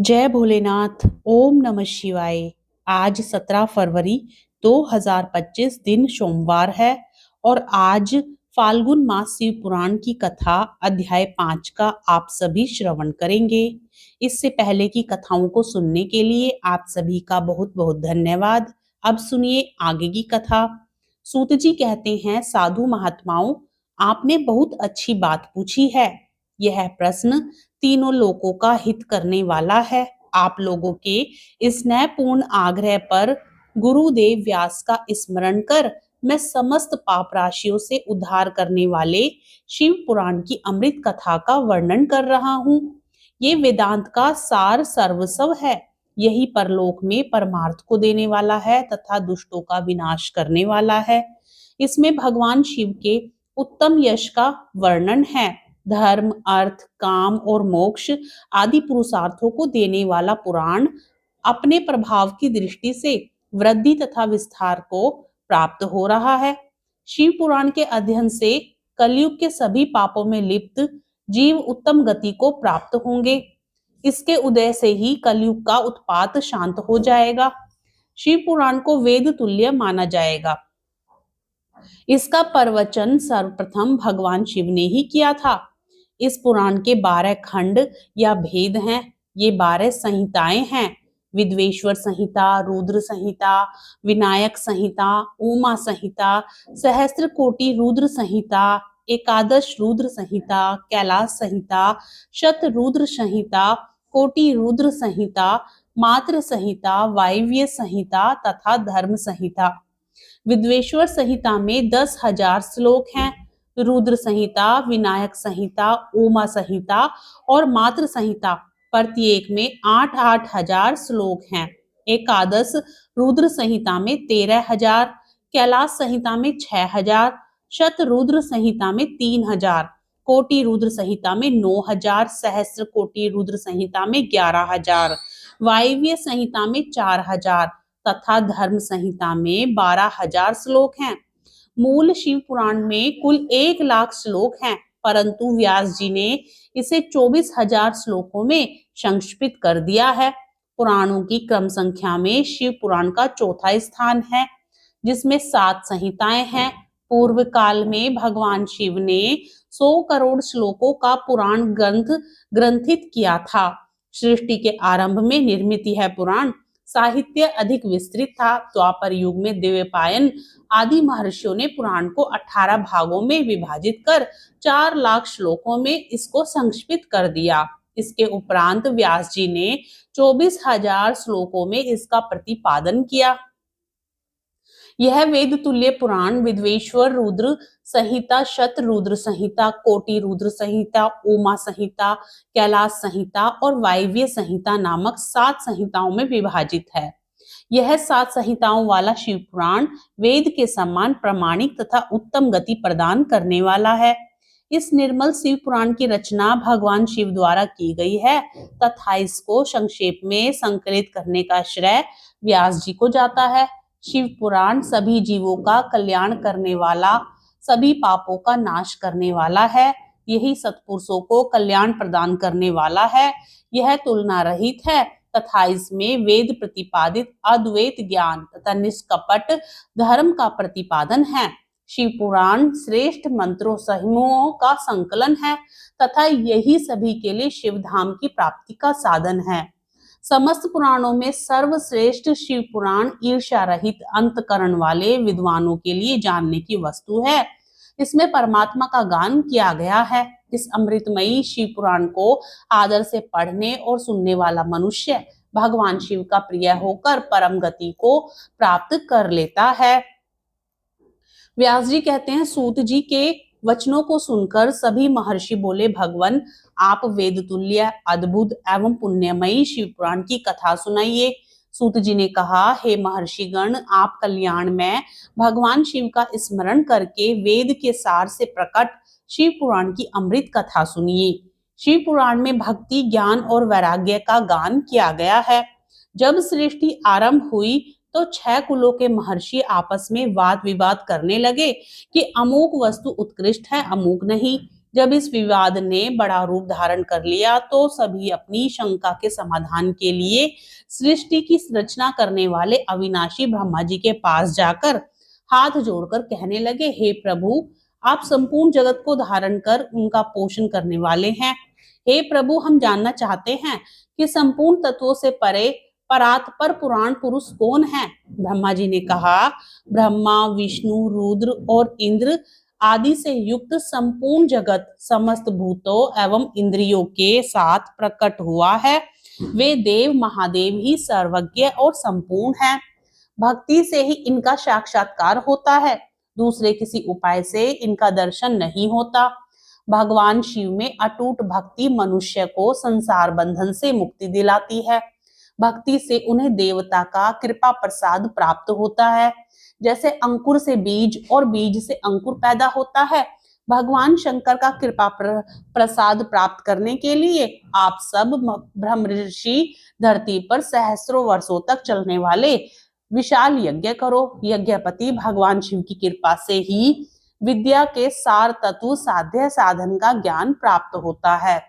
जय भोलेनाथ। ओम नमः शिवाय। आज 17 फरवरी 2025 दिन सोमवार है और आज फाल्गुन मास शिव पुराण की कथा अध्याय 5 का आप सभी श्रवण करेंगे। इससे पहले की कथाओं को सुनने के लिए आप सभी का बहुत बहुत धन्यवाद। अब सुनिए आगे की कथा। सूत जी कहते हैं, साधु महात्माओं, आपने बहुत अच्छी बात पूछी है। यह प्रश्न तीनों लोगों का हित करने वाला है। आप लोगों के स्नेहपूर्ण आग्रह पर गुरुदेव व्यास का स्मरण कर मैं समस्त पाप राशियों से उद्धार करने वाले शिव पुराण की अमृत कथा का वर्णन कर रहा हूँ। ये वेदांत का सार सर्वस्व है। यही परलोक में परमार्थ को देने वाला है तथा दुष्टों का विनाश करने वाला है। इसमें भगवान शिव के उत्तम यश का वर्णन है। धर्म, अर्थ, काम और मोक्ष आदि पुरुषार्थों को देने वाला पुराण अपने प्रभाव की दृष्टि से वृद्धि तथा विस्तार को प्राप्त हो रहा है। शिव पुराण के अध्ययन से कलयुग के सभी पापों में लिप्त जीव उत्तम गति को प्राप्त होंगे। इसके उदय से ही कलयुग का उत्पात शांत हो जाएगा। शिव पुराण को वेद तुल्य माना जाएगा। इसका प्रवचन सर्वप्रथम भगवान शिव ने ही किया था। इस पुराण के 12 खंड या भेद हैं। ये 12 संहिताएं हैं। विद्वेश्वर संहिता, रुद्र संहिता, विनायक संहिता, उमा संहिता, सहस्त्र कोटि रुद्र संहिता, एकादश रुद्र संहिता, कैलाश संहिता, शत रुद्र संहिता, कोटि रुद्र संहिता, मात्र संहिता, वायव्य संहिता तथा धर्म संहिता। विद्वेश्वर संहिता में 10,000 श्लोक हैं। रुद्र संहिता, विनायक संहिता, उमा संहिता और मात्र संहिता प्रत्येक में 8-8 हजार श्लोक हैं। एकादश रुद्र संहिता में 13,000, कैलाश संहिता में 6,000, शत रुद्र संहिता में 3,000, कोटि रुद्र संहिता में 9,000, सहस्त्र कोटि रुद्र संहिता में 11,000, वायव्य संहिता में 4,000 तथा धर्म संहिता में 12,000 श्लोक हैं। मूल शिव पुराण में कुल 1,00,000 श्लोक हैं, परंतु व्यास जी ने इसे 24,000 श्लोकों में संक्षिप्त कर दिया है। पुराणों की क्रम संख्या में शिव पुराण का चौथा स्थान है, जिसमें 7 संहिताएं हैं। पूर्व काल में भगवान शिव ने 100 करोड़ श्लोकों का पुराण ग्रंथित किया था। सृष्टि के आरंभ में निर्मित यह पुराण साहित्य अधिक विस्तृत था। द्वापर युग में देवपायन आदि महर्षियों ने पुराण को 18 भागों में विभाजित कर 4,00,000 श्लोकों में इसको संक्षिप्त कर दिया। इसके उपरांत व्यास जी ने 24,000 श्लोकों में इसका प्रतिपादन किया। यह वेद तुल्य पुराण विद्वेश्वर रुद्र संहिता, शत रुद्र संहिता, कोटि रुद्र संहिता, उमा संहिता, कैलाश संहिता और वायव्य संहिता नामक 7 संहिताओं में विभाजित है। यह 7 संहिताओं वाला शिव पुराण वेद के समान प्रामाणिक तथा उत्तम गति प्रदान करने वाला है। इस निर्मल शिव पुराण की रचना भगवान शिव द्वारा की गई है तथा इसको संक्षेप में संकलित करने का श्रेय व्यास जी को जाता है। शिव पुराण सभी जीवों का कल्याण करने वाला, सभी पापों का नाश करने वाला है। यही सत्पुरुषों को कल्याण प्रदान करने वाला है। यह तुलना रहित है तथा इसमें वेद प्रतिपादित अद्वैत ज्ञान तथा निष्कपट धर्म का प्रतिपादन है। शिव पुराण श्रेष्ठ मंत्रों समूहों का संकलन है तथा यही सभी के लिए शिव धाम की प्राप्ति का साधन है। समस्त पुराणों में सर्वश्रेष्ठ शिव पुराण ईर्ष्या रहित अंतकरण वाले विद्वानों के लिए जानने की वस्तु है। इसमें परमात्मा का गान किया गया है। इस अमृतमयी शिव पुराण को आदर से पढ़ने और सुनने वाला मनुष्य भगवान शिव का प्रिय होकर परम गति को प्राप्त कर लेता है। व्यास जी कहते हैं, सूत जी के वचनों को सुनकर सभी महर्षि बोले, भगवान आप वेद तुल्य अद्भुत एवं पुण्यमयी शिव पुराण की कथा सुनाइए। सूत जी ने कहा, हे महर्षिगण, आप कल्याण में भगवान शिव का स्मरण करके वेद के सार से प्रकट शिव पुराण की अमृत कथा सुनिए। शिव पुराण में भक्ति, ज्ञान और वैराग्य का गान किया गया है। जब सृष्टि आरंभ हुई तो 6 कुलों के महर्षि आपस में वाद विवाद करने लगे कि अमुक वस्तु उत्कृष्ट है, अमुक नहीं। जब इस विवाद ने बड़ा रूप धारण कर लिया तो सभी अपनी शंका के समाधान के लिए सृष्टि की रचना करने वाले अविनाशी ब्रह्मा जी के पास जाकर हाथ जोड़कर कहने लगे, हे प्रभु, आप संपूर्ण जगत को धारण कर उनका पोषण करने वाले हैं। हे प्रभु, हम जानना चाहते हैं कि संपूर्ण तत्वों से परे परात्पर पुराण पुरुष कौन है? ब्रह्मा जी ने कहा, ब्रह्मा, विष्णु, रुद्र और इंद्र आदि से युक्त संपूर्ण जगत समस्त भूतों एवं इंद्रियों के साथ प्रकट हुआ है। वे देव महादेव ही सर्वज्ञ और संपूर्ण हैं। भक्ति से ही इनका साक्षात्कार होता है, दूसरे किसी उपाय से इनका दर्शन नहीं होता। भगवान शिव में अटूट भक्ति मनुष्य को संसार बंधन से मुक्ति दिलाती है। भक्ति से उन्हें देवता का कृपा प्रसाद प्राप्त होता है। जैसे अंकुर से बीज और बीज से अंकुर पैदा होता है, भगवान शंकर का कृपा प्रसाद प्राप्त करने के लिए आप सब ब्रह्म ऋषि धरती पर सहस्रों वर्षों तक चलने वाले विशाल यज्ञ करो। यज्ञपति भगवान शिव की कृपा से ही विद्या के सार तत्व साध्य साधन का ज्ञान प्राप्त होता है।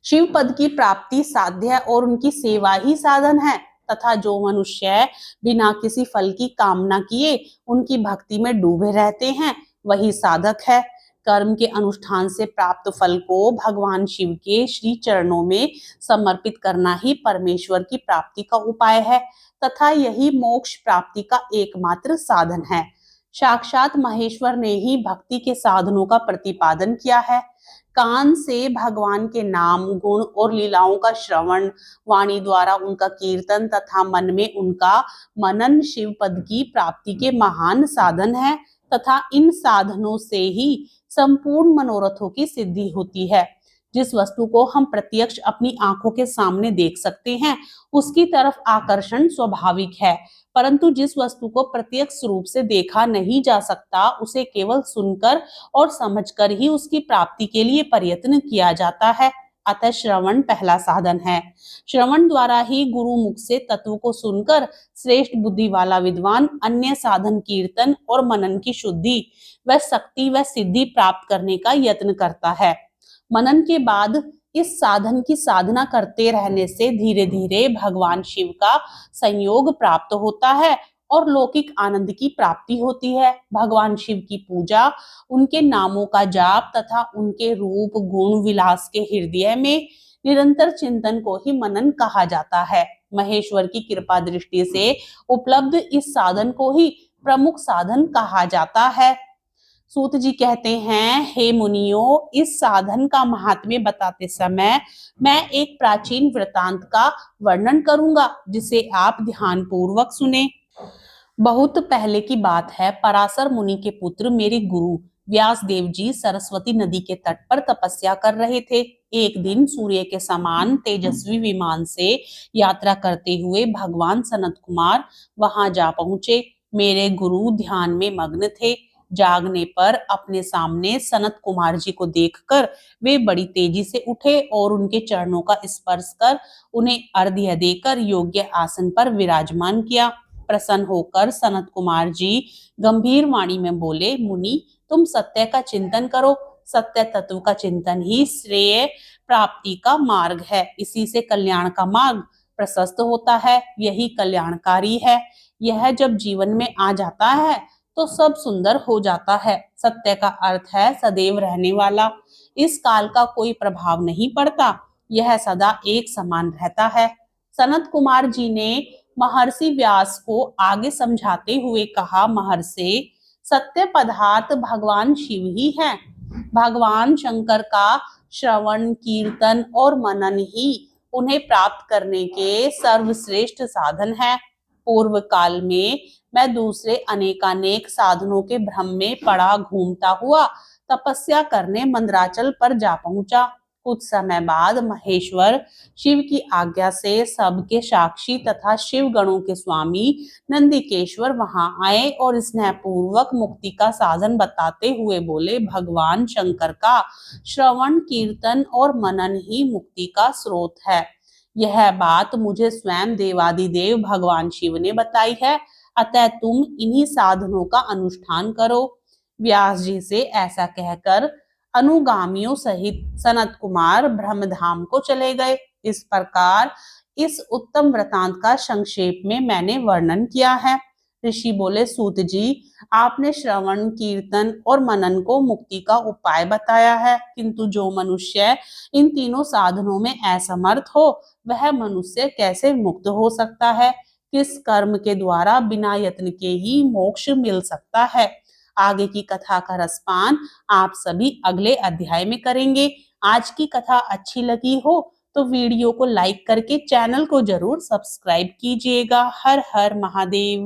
शिव पद की प्राप्ति साध्य और उनकी सेवा ही साधन है तथा जो मनुष्य बिना किसी फल की कामना किए उनकी भक्ति में डूबे रहते हैं वही साधक है। कर्म के अनुष्ठान से प्राप्त फल को भगवान शिव के श्री चरणों में समर्पित करना ही परमेश्वर की प्राप्ति का उपाय है तथा यही मोक्ष प्राप्ति का एकमात्र साधन है। साक्षात महेश्वर ने ही भक्ति के साधनों का प्रतिपादन किया है। कान से भगवान के नाम, गुण और लीलाओं का श्रवण, वाणी द्वारा उनका कीर्तन तथा मन में उनका मनन शिव पद की प्राप्ति के महान साधन है तथा इन साधनों से ही संपूर्ण मनोरथों की सिद्धि होती है। जिस वस्तु को हम प्रत्यक्ष अपनी आंखों के सामने देख सकते हैं उसकी तरफ आकर्षण स्वाभाविक है, परंतु जिस वस्तु को प्रत्यक्ष रूप से देखा नहीं जा सकता उसे केवल सुनकर और समझकर ही उसकी प्राप्ति के लिए प्रयत्न किया जाता है। अतः श्रवण पहला साधन है। श्रवण द्वारा ही गुरु मुख से तत्व को सुनकर श्रेष्ठ बुद्धि वाला विद्वान अन्य साधन कीर्तन और मनन की शुद्धि व शक्ति व सिद्धि प्राप्त करने का यत्न करता है। मनन के बाद इस साधन की साधना करते रहने से धीरे धीरे भगवान शिव का संयोग प्राप्त होता है और लौकिक आनंद की प्राप्ति होती है। भगवान शिव की पूजा, उनके नामों का जाप तथा उनके रूप गुण विलास के हृदय में निरंतर चिंतन को ही मनन कहा जाता है। महेश्वर की कृपा दृष्टि से उपलब्ध इस साधन को ही प्रमुख साधन कहा जाता है। सूत जी कहते हैं, हे मुनियों, इस साधन का महात्म्य बताते समय मैं एक प्राचीन वृतांत का वर्णन करूंगा जिसे आप ध्यान पूर्वक सुने। बहुत पहले की बात है। पराशर मुनि के पुत्र मेरे गुरु व्यास देव जी सरस्वती नदी के तट पर तपस्या कर रहे थे। एक दिन सूर्य के समान तेजस्वी विमान से यात्रा करते हुए भगवान सनत कुमार वहां जा पहुंचे। मेरे गुरु ध्यान में मग्न थे। जागने पर अपने सामने सनत कुमार जी को देखकर वे बड़ी तेजी से उठे और उनके चरणों का स्पर्श कर उन्हें अर्घ्य देकर योग्य आसन पर विराजमान किया। प्रसन्न होकर सनत कुमार जी गंभीर वाणी में बोले, मुनि, तुम सत्य का चिंतन करो। सत्य तत्व का चिंतन ही श्रेय प्राप्ति का मार्ग है। इसी से कल्याण का मार्ग प्रशस्त होता है। यही कल्याणकारी है। यह जब जीवन में आ जाता है तो सब सुंदर हो जाता है। सत्य का अर्थ है सदैव रहने वाला। इस काल का कोई प्रभाव नहीं पड़ता। यह सदा एक समान रहता है। सनत कुमार जी ने महर्षि व्यास को आगे समझाते हुए कहा, महर्षि, सत्य पदार्थ भगवान शिव ही है। भगवान शंकर का श्रवण, कीर्तन और मनन ही उन्हें प्राप्त करने के सर्वश्रेष्ठ साधन है। पूर्व काल में मैं दूसरे अनेकानेक साधनों के भ्रम में पड़ा घूमता हुआ तपस्या करने मंदराचल पर जा पहुंचा। कुछ समय बाद महेश्वर शिव की आज्ञा से सबके साक्षी तथा शिव गणों के स्वामी नंदिकेश्वर वहां आए और स्नेहपूर्वक मुक्ति का साधन बताते हुए बोले, भगवान शंकर का श्रवण, कीर्तन और मनन ही मुक्ति का स्रोत है। यह बात मुझे स्वयं देवादिदेव भगवान शिव ने बताई है। अतः तुम इन्हीं साधनों का अनुष्ठान करो। व्यास जी से ऐसा कहकर अनुगामियों सहित सनत कुमार ब्रह्मधाम को चले गए। इस प्रकार इस उत्तम वृतांत का संक्षेप में मैंने वर्णन किया है। ऋषि बोले, सूत जी, आपने श्रवण, कीर्तन और मनन को मुक्ति का उपाय बताया है, किंतु जो मनुष्य इन तीनों साधनों में असमर्थ हो, वह मनुष्य कैसे मुक्त हो सकता है? किस कर्म के द्वारा बिना यत्न के ही मोक्ष मिल सकता है? आगे की कथा का रसपान आप सभी अगले अध्याय में करेंगे। आज की कथा अच्छी लगी हो तो वीडियो को लाइक करके चैनल को जरूर सब्सक्राइब कीजिएगा। हर हर महादेव।